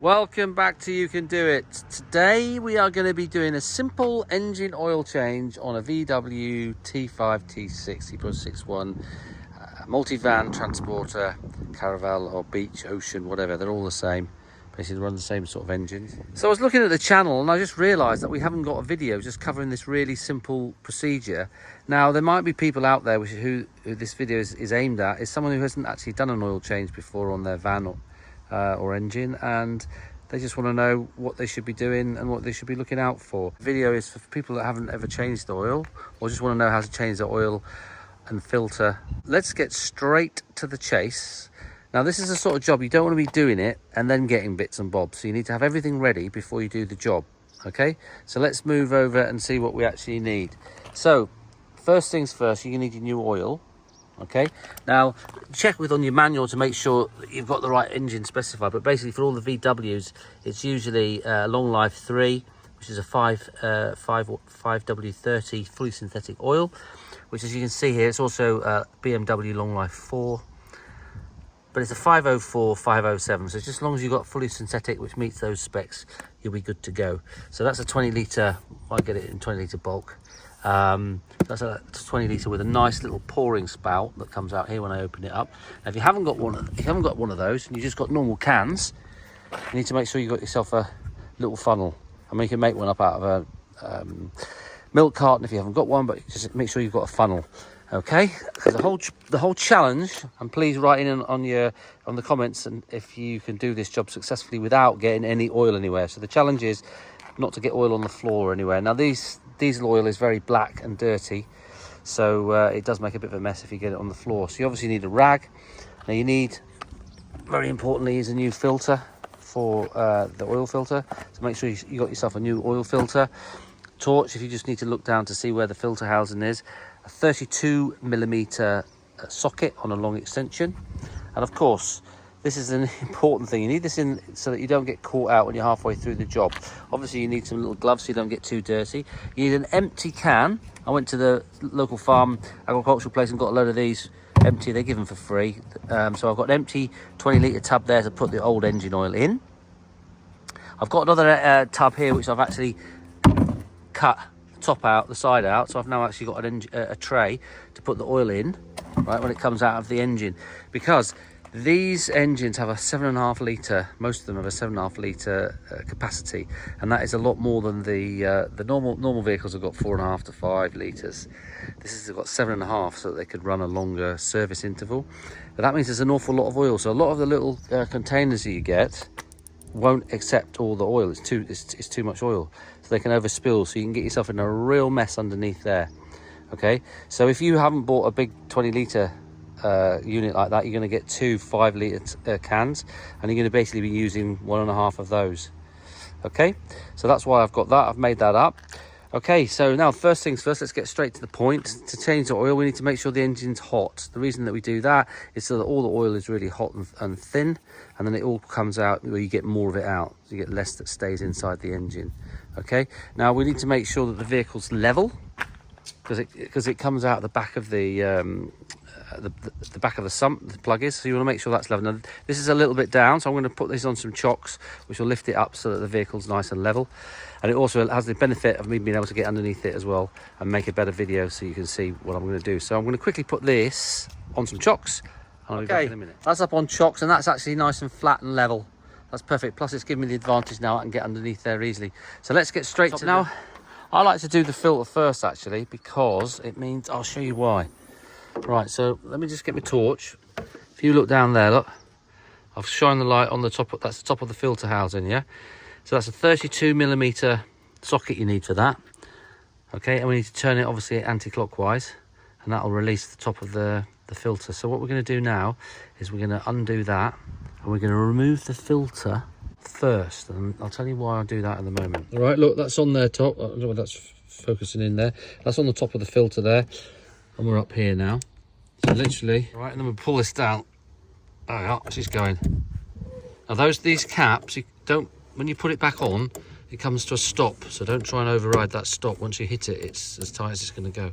Welcome back to You Can Do It. Today we are going to be doing a simple engine oil change on a VW T5 T6 E+61 multivan transporter, caravel or beach, ocean, whatever. They're all the same. Basically run the same sort of engine. So I was looking at the channel and I just realised that we haven't got a video just covering this really simple procedure. Now there might be people out there who this video is aimed at, is someone who hasn't actually done an oil change before on their van or engine, and they just want to know what they should be doing and what they should be looking out for. The video is for people that haven't ever changed the oil or just want to know how to change the oil and filter. Let's get straight to the chase. Now this is the sort of job you don't want to be doing it and then getting bits and bobs, so you need to have everything ready before you do the job. Okay, so let's move over and see what we actually need. So first things first, you're going to need your new oil. Okay, now check on your manual to make sure that you've got the right engine specified, but basically for all the VWs it's usually long life 3, which is a 5W30 fully synthetic oil, which as you can see here it's also BMW long life 4, but it's a 504 507, so just as long as you've got fully synthetic which meets those specs, you'll be good to go. So that's a 20 litre, I get it in 20 litre bulk. That's a 20 litre with a nice little pouring spout that comes out here when I open it up. Now if you haven't got one of those and you just got normal cans, you need to make sure you got yourself a little funnel. I mean, you can make one up out of a milk carton if you haven't got one, but just make sure you've got a funnel. Okay, because the whole challenge, and please write in on the comments and if you can do this job successfully without getting any oil anywhere. So the challenge is not to get oil on the floor or anywhere. Now diesel oil is very black and dirty, so it does make a bit of a mess if you get it on the floor. So you obviously need a rag. Now you need, very importantly, is a new filter for the oil filter. So make sure you got yourself a new oil filter. Torch if you just need to look down to see where the filter housing is. A 32mm socket on a long extension, and of course this is an important thing. You need this in so that you don't get caught out when you're halfway through the job. Obviously you need some little gloves so you don't get too dirty. You need an empty can. I went to the local farm agricultural place and got a load of these empty. They give them for free. So I've got an empty 20 litre tub there to put the old engine oil in. I've got another tub here which I've actually cut the top out, the side out, so I've now actually got a tray to put the oil in, right, when it comes out of the engine, because these engines have a 7.5 litre, most of them have a 7.5 litre capacity, and that is a lot more than the normal vehicles have got 4.5 to 5 litres. This has got 7.5, so that they could run a longer service interval. But that means there's an awful lot of oil, so a lot of the little containers that you get won't accept all the oil. It's too much oil, so they can overspill, so you can get yourself in a real mess underneath there. Okay, so if you haven't bought a big 20 litre unit like that, you're going to get 2 5 litre cans, and you're going to basically be using 1.5 of those. Okay, so that's why I've got that. I've made that up. Okay, so now first things first, let's get straight to the point. To change the oil, we need to make sure the engine's hot. The reason that we do that is so that all the oil is really hot and thin, and then it all comes out where you get more of it out. You get less that stays inside the engine. Okay, now we need to make sure that the vehicle's level, because it comes out the back of the back of the sump, the plug is, so you want to make sure that's level. Now this is a little bit down, so I'm going to put this on some chocks which will lift it up so that the vehicle's nice and level, and it also has the benefit of me being able to get underneath it as well and make a better video so you can see what I'm going to do. So I'm going to quickly put this on some chocks and I'll be back in a minute. That's up on chocks and that's actually nice and flat and level. That's perfect, plus it's giving me the advantage now I can get underneath there easily. So let's get straight to now. I like to do the filter first actually, because it means, I'll show you why. Right, so let me just get my torch. If you look down there, look, I've shone the light on the top. That's the top of the filter housing, yeah. So that's a 32mm socket you need for that. Okay, and we need to turn it obviously anti-clockwise, and that'll release the top of the filter. So what we're going to do now is we're going to undo that, and we're going to remove the filter first, and I'll tell you why I'll do that in a moment. All right, look, that's on there top. I don't know what that's focusing in there. That's on the top of the filter there. And we're up here now, so literally, right, and then we pull this down. Oh yeah, she's going. Now these caps, you don't, when you put it back on, it comes to a stop, so don't try and override that stop. Once you hit it, it's as tight as it's going to go.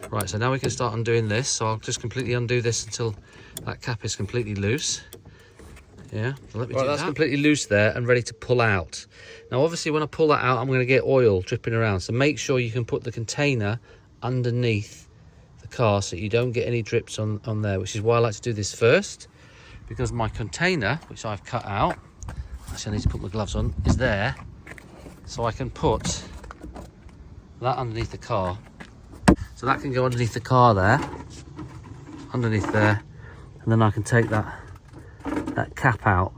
Right, so now we can start undoing this. So I'll just completely undo this until that cap is completely loose. Yeah, so let me do that. That's completely loose there and ready to pull out. Now, obviously, when I pull that out, I'm going to get oil dripping around. So make sure you can put the container underneath the car so you don't get any drips on there, which is why I like to do this first, because my container, which I've cut out, actually I need to put my gloves on, is there. So I can put that underneath the car. So that can go underneath the car there, underneath there, and then I can take that cap out.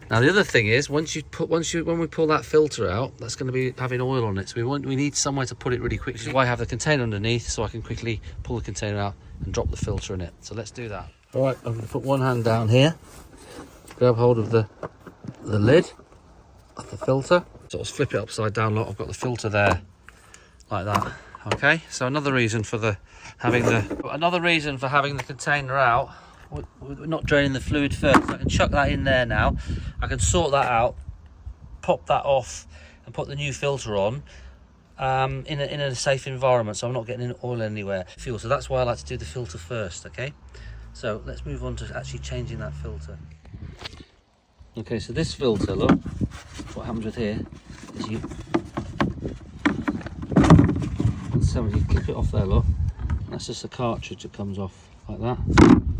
Now the other thing is, when we pull that filter out, that's going to be having oil on it, so we need somewhere to put it really quick, which is why I have the container underneath, so I can quickly pull the container out and drop the filter in it. So let's do that. All right, I'm going to put one hand down here, grab hold of the lid of the filter, sort of flip it upside down. Look, I've got the filter there like that. Okay, so another reason for having the container out, we're not draining the fluid first. I can chuck that in there now. I can sort that out, pop that off, and put the new filter on in a safe environment, so I'm not getting oil anywhere. Fuel. So that's why I like to do the filter first. Okay, so let's move on to actually changing that filter. Okay, so this filter, look, what happens with here is you clip it off there, look. That's just a cartridge that comes off like that,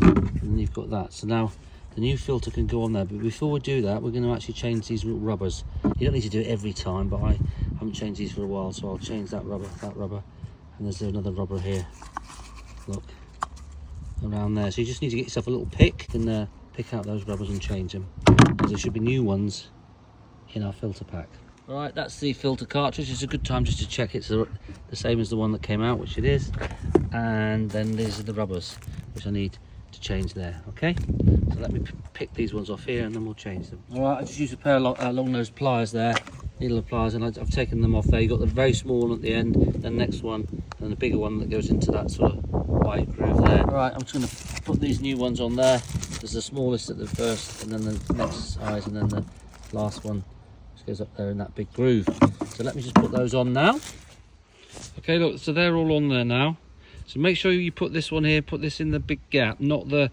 and then you've got that. So now the new filter can go on there, but before we do that, we're going to actually change these little rubbers. You don't need to do it every time, but I haven't changed these for a while, so I'll change that rubber, and there's another rubber here, look, around there. So you just need to get yourself a little pick and pick out those rubbers and change them, because there should be new ones in our filter pack. All right, that's the filter cartridge. It's a good time just to check it's the same as the one that came out, which it is. And then these are the rubbers, which I need to change there. Okay, so let me pick these ones off here, and then we'll change them. All right, I just used a pair of long nose pliers there, needle pliers, and I've taken them off there. You've got the very small one at the end, the next one, and the bigger one that goes into that sort of white groove there. All right, I'm just going to put these new ones on there. There's the smallest at the first, and then the next size, and then the last one goes up there in that big groove. So let me just put those on now. Okay, look, so they're all on there now. So make sure you put this one here, put this in the big gap, not the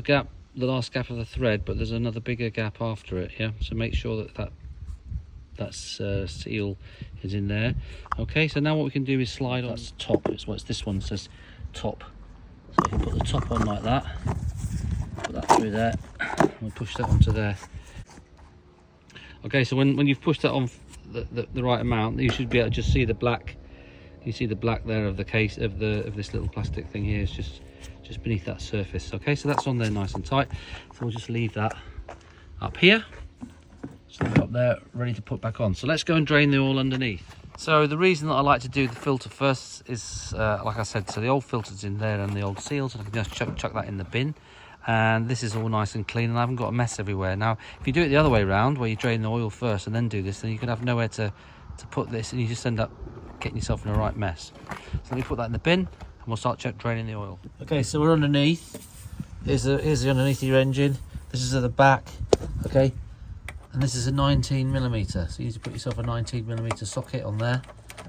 gap, the last gap of the thread, but there's another bigger gap after it. Yeah, so make sure that seal is in there. Okay, so now what we can do is slide on top. It's this one says top, so you can put the top on like that, put that through there, and we'll push that onto there. Okay, so when you've pushed that on the right amount, you should be able to just see the black. You see the black there of the case of this little plastic thing here. It's just beneath that surface. Okay, so that's on there nice and tight. So we'll just leave that up here. Just leave it up there, ready to put back on. So let's go and drain the oil underneath. So the reason that I like to do the filter first is, like I said, so the old filter's in there and the old seals, and I can just chuck that in the bin. And this is all nice and clean, and I haven't got a mess everywhere. Now, if you do it the other way around, where you drain the oil first and then do this, then you can have nowhere to put this, and you just end up getting yourself in a right mess. So let me put that in the bin, and we'll start draining the oil. Okay, so we're underneath. Here's the underneath of your engine. This is at the back, okay? And this is a 19mm, so you need to put yourself a 19mm socket on there,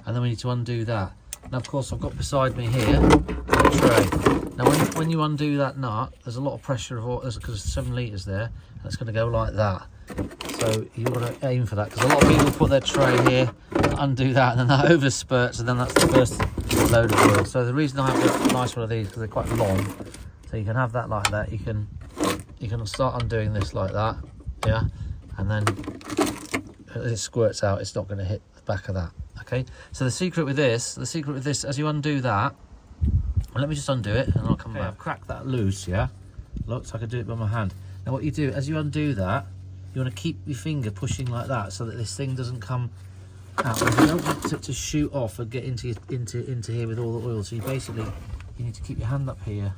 and then we need to undo that. Now, of course, I've got beside me here a tray. Now, when you undo that nut, there's a lot of pressure of oil, because there's 7 litres there, and it's going to go like that. So you've got to aim for that, because a lot of people put their tray here, undo that, and then that over spurts, and then that's the first load of oil. So the reason I have a nice one of these, because they're quite long, so you can have that like that. You can start undoing this like that, yeah, and then as it squirts out, it's not going to hit the back of that. Okay, so the secret with this, as you undo that, well, let me just undo it, and I'll come back. I've cracked that loose, yeah. Look, so I can do it by my hand. Now, what you do as you undo that, you want to keep your finger pushing like that, so that this thing doesn't come out. And you don't want it to shoot off and get into here with all the oil. So you need to keep your hand up here,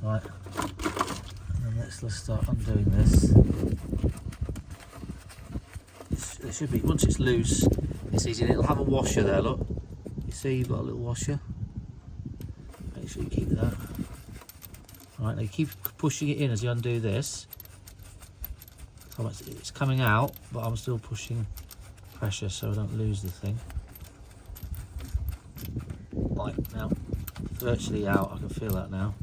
right? And then let's start undoing this. It should be, once it's loose, it's easy. It'll have a washer there, look. You see you've got a little washer. Make sure you keep that. Right, now you keep pushing it in as you undo this. So it's coming out, but I'm still pushing pressure so I don't lose the thing. Right, now, virtually out, I can feel that now.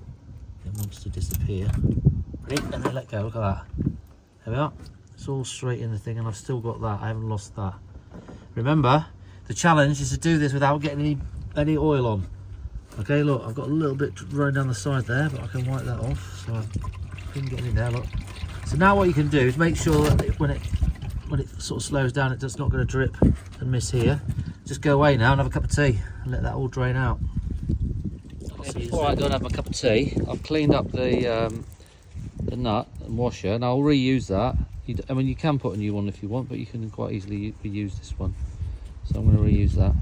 It wants to disappear. Ready? And then let go, look at that. There we are. It's all straight in the thing, and I've still got that. I haven't lost that. Remember, the challenge is to do this without getting any oil on. Okay, look, I've got a little bit running down the side there, but I can wipe that off. So I couldn't get any there, look. So now what you can do is make sure that when it sort of slows down, it's not going to drip and miss here. Just go away now and have a cup of tea and let that all drain out. Okay, before I go and have my cup of tea, I've cleaned up the nut and washer, and I'll reuse that. I mean, you can put a new one if you want, but you can quite easily reuse this one. So I'm going to reuse that.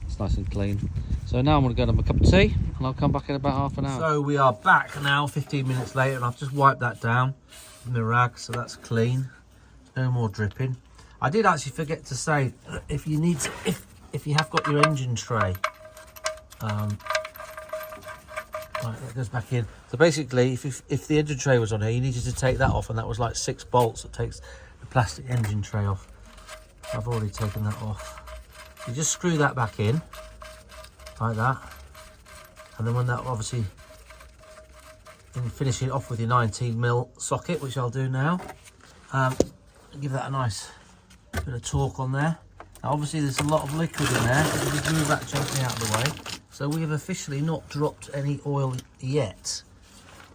It's nice and clean. So now I'm going to go and have a cup of tea, and I'll come back in about half an hour. So we are back now, 15 minutes later, and I've just wiped that down with my rag, so that's clean. No more dripping. I did actually forget to say, if you need to, if you have got your engine tray, right, that goes back in. So basically, if the engine tray was on here, you needed to take that off, and that was like 6 bolts that takes the plastic engine tray off. I've already taken that off. You just screw that back in, like that, and then when that obviously, then you finish it off with your 19mm socket, which I'll do now. Give that a nice bit of torque on there. Now obviously there's a lot of liquid in there, so we'll just move that gently out of the way. So we have officially not dropped any oil yet.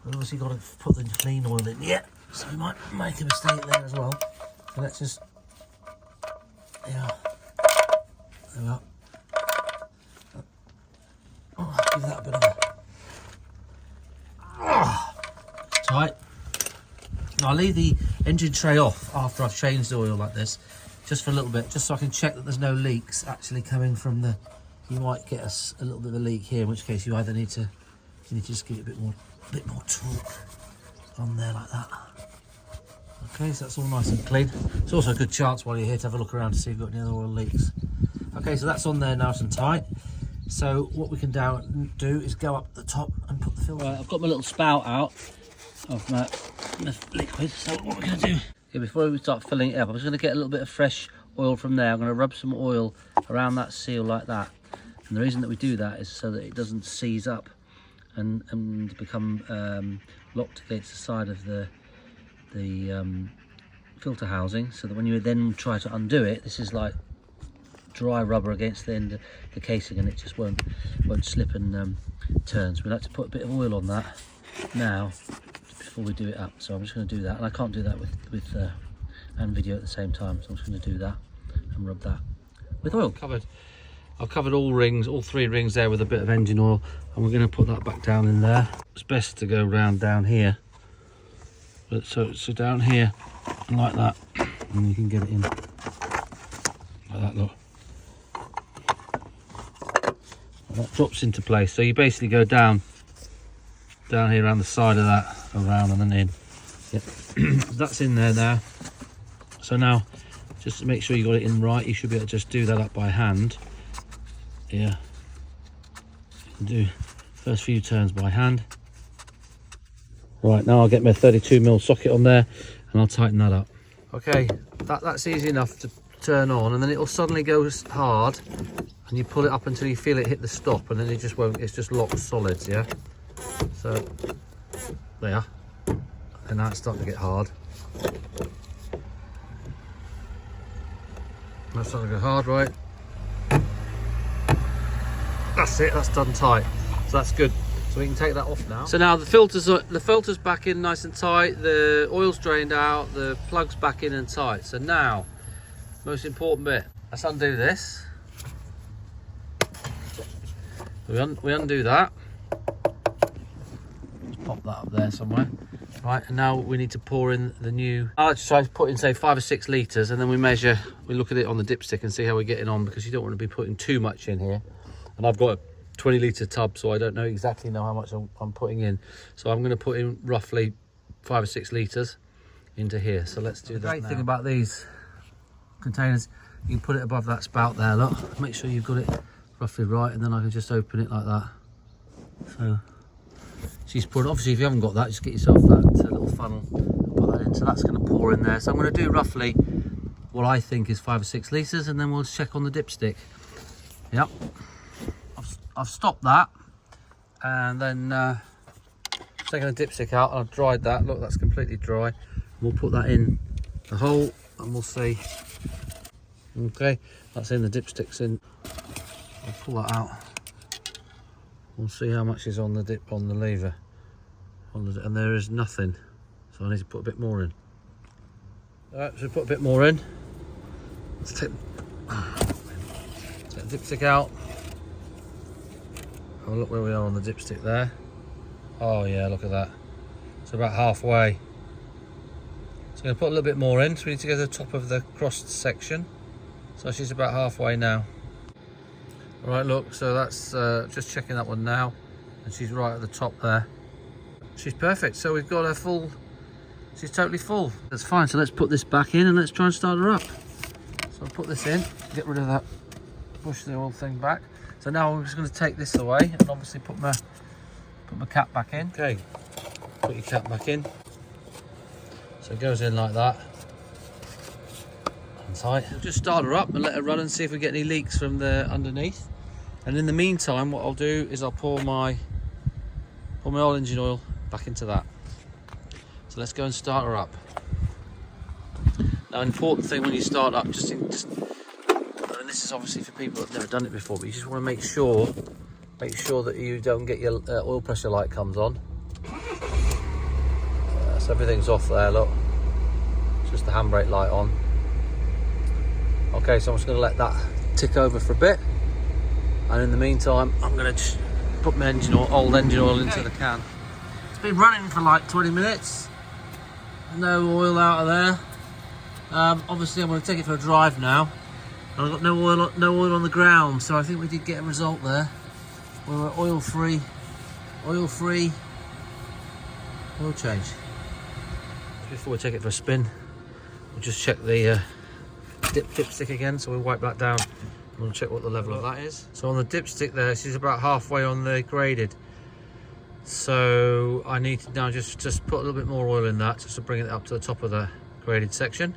We've obviously got to put the clean oil in yet, so we might make a mistake there as well. So let's just, yeah. There we are. Oh, give that a bit of a tight. Now I'll leave the engine tray off after I've changed the oil like this, just for a little bit, just so I can check that there's no leaks actually coming from the. You might get a little bit of a leak here, in which case you either need to just give it a bit more torque on there like that. Okay, so that's all nice and clean. It's also a good chance while you're here to have a look around to see if you've got any other oil leaks. Okay, so that's on there nice and tight. So what we can do is go up the top and put the filter. Right, I've got my little spout out of my liquid. So what we're going to do, before we start filling it up, I'm just going to get a little bit of fresh oil from there. I'm going to rub some oil around that seal like that. And the reason that we do that is so that it doesn't seize up and become locked against the side of the filter housing, so that when you then try to undo it, this is like dry rubber against the end of the casing, and it just won't slip and turn. So we like to put a bit of oil on that now before we do it up. So I'm just going to do that, and I can't do that with and video at the same time, so I'm just going to do that and rub that with oil. I've covered all rings, all 3 rings there with a bit of engine oil, and we're going to put that back down in there. It's best to go round down here, but so down here and like that, and you can get it in like that. Look, and that drops into place. So you basically go down here around the side of that, around and then in. Yep. That's in there now. So now, just to make sure you got it in right, you should be able to just do that up by hand. Yeah, do first few turns by hand. Right, now I'll get my 32mm socket on there and I'll tighten that up. Okay, that's easy enough to turn on, and then it'll suddenly go hard, and you pull it up until you feel it hit the stop, and then it just won't, it's just locked solid. Yeah, so there, and now it's starting to get hard. That's starting to go hard, right? That's it, that's done tight, so that's good. So we can take that off now. So now the filter's back in nice and tight, the oil's drained out, the plug's back in and tight. So now, most important bit, let's undo this. We undo that. Just pop that up there somewhere. Right, and now we need to pour in the new, I like to try to put in say 5 or 6 litres, and then we measure, we look at it on the dipstick and see how we're getting on, because you don't want to be putting too much in here. And I've got a 20-litre tub, so I don't exactly know how much I'm putting in. So I'm going to put in roughly 5 or 6 litres into here. So let's do that now. The great thing about these containers, you can put it above that spout there, look. Make sure you've got it roughly right, and then I can just open it like that. So she's poured, obviously if you haven't got that, just get yourself that little funnel, put that in. So that's going to pour in there. So I'm going to do roughly what I think is 5 or 6 litres, and then we'll check on the dipstick. Yep. I've stopped that, and then taken the dipstick out, and I've dried that. Look, that's completely dry. We'll put that in the hole and we'll see. Okay, that's in, the dipstick's in. I'll pull that out. We'll see how much is on the dip on the lever. And there is nothing, so I need to put a bit more in. Alright, so put a bit more in. Let's take the dipstick out. Oh, look where we are on the dipstick there. Oh yeah, look at that. It's about halfway. So I'm going to put a little bit more in, so we need to go to the top of the crossed section. So she's about halfway now. Alright, look, so that's just checking that one now, and she's right at the top there. She's perfect, so we've got her full, she's totally full. That's fine, so let's put this back in and let's try and start her up. So I'll put this in, get rid of that, push the oil thing back. So now I'm just going to take this away and obviously put my cap back in. Okay, put your cap back in. So it goes in like that. And tight. We'll just start her up and let her run and see if we get any leaks from the underneath. And in the meantime, what I'll do is I'll pour my oil engine oil back into that. So let's go and start her up. Now, an important thing when you start up, and this is obviously for people that have never done it before, but you just want to make sure that you don't get your oil pressure light comes on. So everything's off there, look. It's just the handbrake light on. Okay, so I'm just going to let that tick over for a bit. And in the meantime, I'm going to just put my old engine oil into the can. It's been running for like 20 minutes. No oil out of there. Obviously, I'm going to take it for a drive now. I've got no oil on the ground, so I think we did get a result there. We were oil free oil change. Before we take it for a spin, we'll just check the dipstick again. So we'll wipe that down. We'll check what the level of that is. So on the dipstick there, she's about halfway on the graded. So I need to now just put a little bit more oil in that, just to bring it up to the top of the graded section.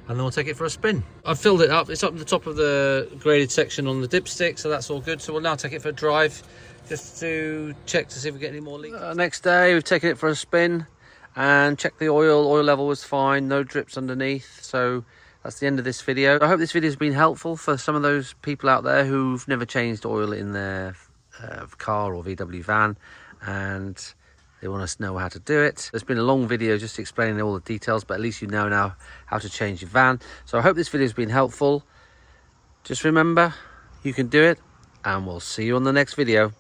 And then we'll take it for a spin. I've filled it up. It's up to the top of the graded section on the dipstick, so that's all good. So we'll now take it for a drive, just to check to see if we get any more leaks. Next day, we've taken it for a spin and checked the oil. Oil level was fine, no drips underneath. So that's the end of this video. I hope this video has been helpful for some of those people out there who've never changed oil in their car or VW van, and they want us to know how to do it. There's been a long video just explaining all the details, but at least you know now how to change your van. So I hope this video has been helpful. Just remember, you can do it, and we'll see you on the next video.